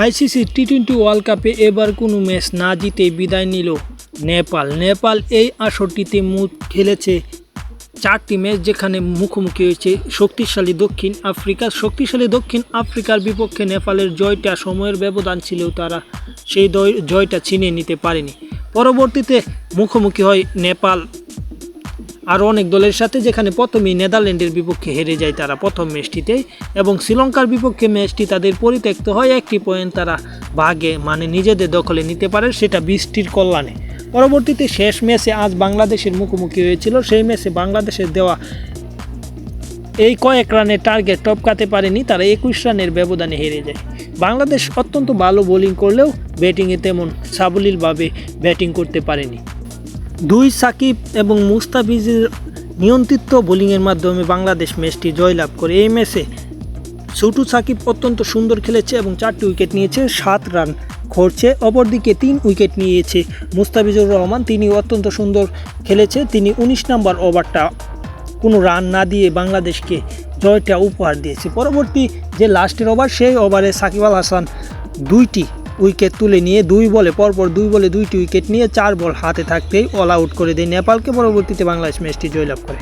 ICC টি-20 world কাপে এবার কোনো ম্যাচ না জিতে বিদায় নিল নেপাল এই আসরটিতে মোট খেলেছে 4টি ম্যাচ, যেখানে মুখোমুখি হয়েছে শক্তিশালী দক্ষিণ আফ্রিকার বিপক্ষে নেপালের জয়টা সময়ের ব্যবধান ছিলেও তারা সেই জয়টা ছিনিয়ে নিতে পারেনি। পরবর্তীতে মুখোমুখি হয় নেপাল আরও অনেক দলের সাথে, যেখানে প্রথমেই নেদারল্যান্ডের বিপক্ষে হেরে যায় তারা প্রথম ম্যাচটিতেই, এবং শ্রীলঙ্কার বিপক্ষে ম্যাচটি তাদের পরিত্যক্ত হয়। 1টি পয়েন্ট তারা ভাগে নিজেদের দখলে নিতে পারে, সেটা বৃষ্টির কল্যাণে। পরবর্তীতে শেষ ম্যাচে আজ বাংলাদেশের মুখোমুখি হয়েছিল। সেই ম্যাচে বাংলাদেশের দেওয়া এই কয়েক রানের টার্গেট টপকাতে পারেনি, তারা 21 রানের ব্যবধানে হেরে যায়। বাংলাদেশ অত্যন্ত ভালো বোলিং করলেও ব্যাটিংয়ে তেমন সাবলীলভাবে ব্যাটিং করতে পারেনি। সাকিব এবং মুস্তাফিজের নিয়ন্ত্রিত বোলিংয়ের মাধ্যমে বাংলাদেশ ম্যাচটি জয়লাভ করে। এই ম্যাচে ছোটু সাকিব অত্যন্ত সুন্দর খেলেছে এবং 4টি উইকেট নিয়েছে, 7 রান করছে। অপরদিকে 3 উইকেট নিয়েছে মুস্তাফিজুর রহমান, তিনি অত্যন্ত সুন্দর খেলেছে। তিনি 19 নম্বর ওভারটা কোনো রান না দিয়ে বাংলাদেশকে জয়টা উপহার দিয়েছে। পরবর্তী যে লাস্টের ওভার, সেই ওভারে সাকিব আল হাসান 2টি উইকেট তুলে নিয়ে 2 বলে 2টি উইকেট নিয়ে 4 বল হাতে থাকতেই অল আউট করে দেয় নেপালকে। পরবর্তীতে বাংলাদেশ ম্যাচটি জয়লাভ করে।